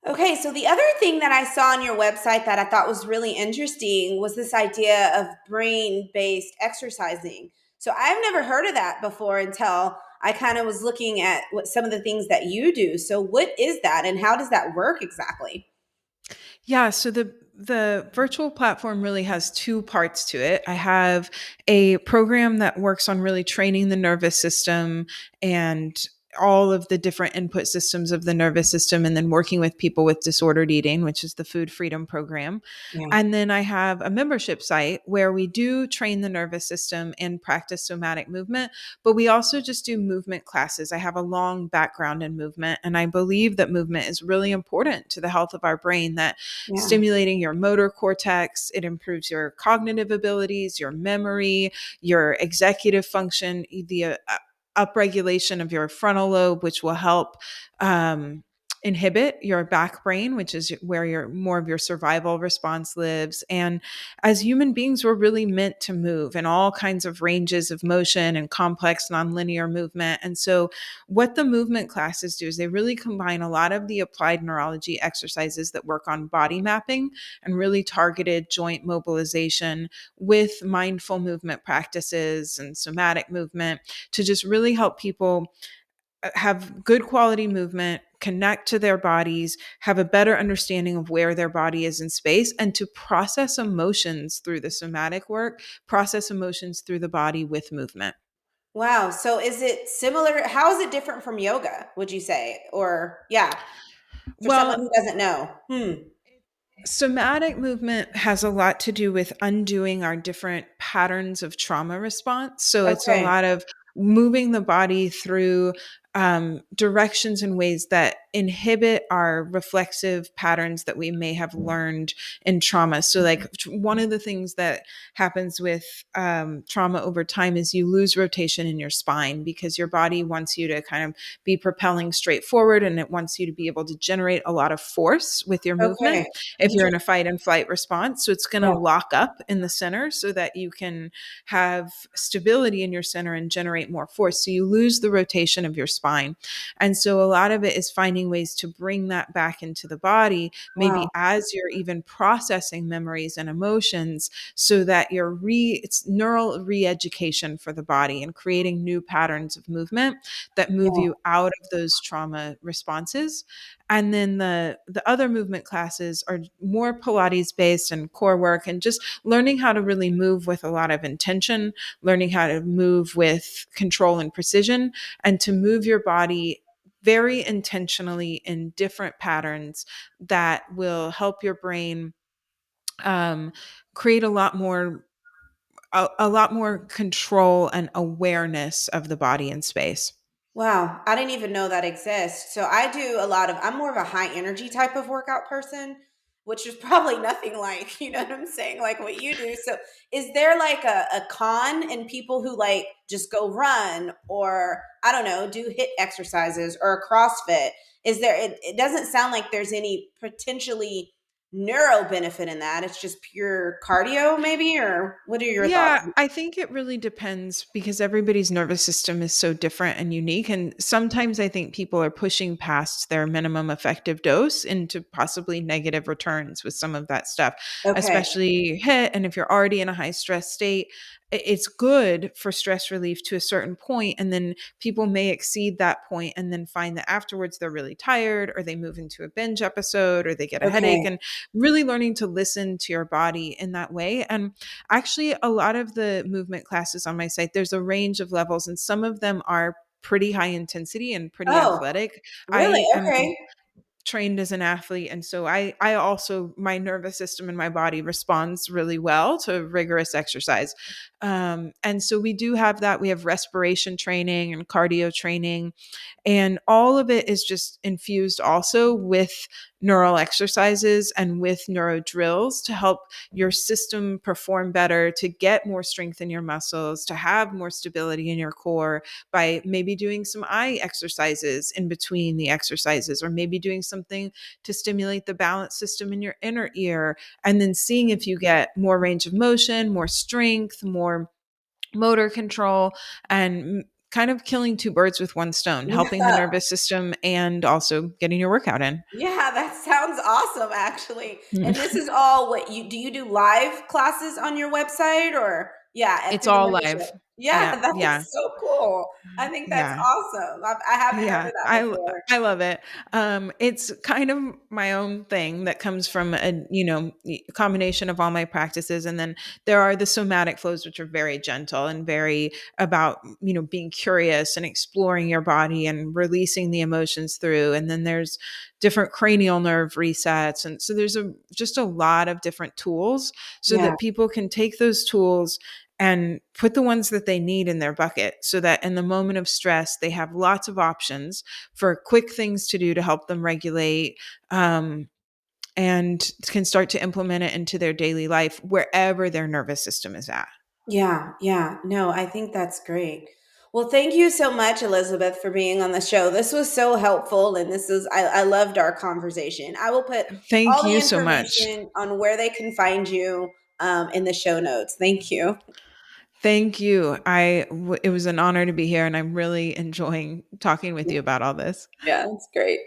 Okay, so the other thing that I saw on your website that I thought was really interesting was this idea of brain-based exercising. So I've never heard of that before until I kind of was looking at what some of the things that you do. So what is that and how does that work exactly? Yeah, so the virtual platform really has two parts to it. I have a program that works on really training the nervous system and all of the different input systems of the nervous system, and then working with people with disordered eating, which is the Food Freedom Program. Yeah. And then I have a membership site where we do train the nervous system and practice somatic movement, but we also just do movement classes. I have a long background in movement, and I believe that movement is really important to the health of our brain, that Yeah. stimulating your motor cortex, it improves your cognitive abilities, your memory, your executive function, the upregulation of your frontal lobe, which will help um, inhibit your back brain, which is where your more of your survival response lives. And as human beings, we're really meant to move in all kinds of ranges of motion and complex nonlinear movement. And so what the movement classes do is they really combine a lot of the applied neurology exercises that work on body mapping and really targeted joint mobilization with mindful movement practices and somatic movement to just really help people have good quality movement, connect to their bodies, have a better understanding of where their body is in space, and to process emotions through the somatic work, process emotions through the body with movement. Wow. So is it similar? How is it different from yoga, would you say? Or yeah, for someone Well, who doesn't know. somatic movement has a lot to do with undoing our different patterns of trauma response. So it's a Okay. lot of moving the body through directions and ways that inhibit our reflexive patterns that we may have learned in trauma. So, like, one of the things that happens with trauma over time is you lose rotation in your spine because your body wants you to kind of be propelling straight forward, and it wants you to be able to generate a lot of force with your movement Okay. if you're in a Interesting. fight and flight response. So it's going to Yeah. lock up in the center so that you can have stability in your center and generate more force. So you lose the rotation of your spine. And so a lot of it is finding ways to bring that back into the body, maybe Wow. as you're even processing memories and emotions, so that it's neural re-education for the body and creating new patterns of movement that move Yeah. you out of those trauma responses. And then the other movement classes are more Pilates based and core work, and just learning how to really move with a lot of intention, learning how to move with control and precision, and to move your body very intentionally in different patterns that will help your brain um, create a lot more control and awareness of the body and space. Wow, I didn't even know that exists. So I do a lot of I'm more of a high energy type of workout person, which is probably nothing like, you know what I'm saying, like what you do. So is there like a con in people who like just go run or I don't know, do hit exercises or a CrossFit? Is there it doesn't sound like there's any potentially neuro benefit in that. It's just pure cardio maybe or what are your thoughts? Yeah, I think it really depends because everybody's nervous system is so different and unique. And sometimes I think people are pushing past their minimum effective dose into possibly negative returns with some of that stuff, Okay. especially HIIT. And if you're already in a high stress state, it's good for stress relief to a certain point, and then people may exceed that point and then find that afterwards they're really tired, or they move into a binge episode, or they get a headache. Okay. And really learning to listen to your body in that way. And actually, a lot of the movement classes on my site, there's a range of levels, and some of them are pretty high intensity and pretty Oh, athletic. really? I am Okay. trained as an athlete, and so I also, my nervous system and my body responds really well to rigorous exercise. And so we do have that. We have respiration training and cardio training, and all of it is just infused also with neural exercises and with neuro drills to help your system perform better, to get more strength in your muscles, to have more stability in your core, by maybe doing some eye exercises in between the exercises, or maybe doing something to stimulate the balance system in your inner ear, and then seeing if you get more range of motion, more strength, more motor control, and kind of killing two birds with one stone, helping the Yeah. nervous system and also getting your workout in. Yeah, that sounds awesome, actually. And this is all what you do live classes on your website, or yeah, It's through the all membership? live. Yeah, Yeah, that yeah, is so cool. I think that's yeah. awesome. I haven't heard Yeah, of that before. I love it. It's kind of my own thing that comes from a combination of all my practices, and then there are the somatic flows, which are very gentle and very about being curious and exploring your body and releasing the emotions through. And then there's different cranial nerve resets, and so there's just a lot of different tools so Yeah, that people can take those tools and put the ones that they need in their bucket so that in the moment of stress, they have lots of options for quick things to do to help them regulate, and can start to implement it into their daily life wherever their nervous system is at. yeah, yeah. No, I think that's great. Well, thank you so much, Elizabeth, for being on the show. This was so helpful, and I loved our conversation. I will put Thank all the you so much. information on where they can find you in the show notes. Thank you. Thank you. It was an honor to be here, and I'm really enjoying talking with you about all this. Yeah, it's great.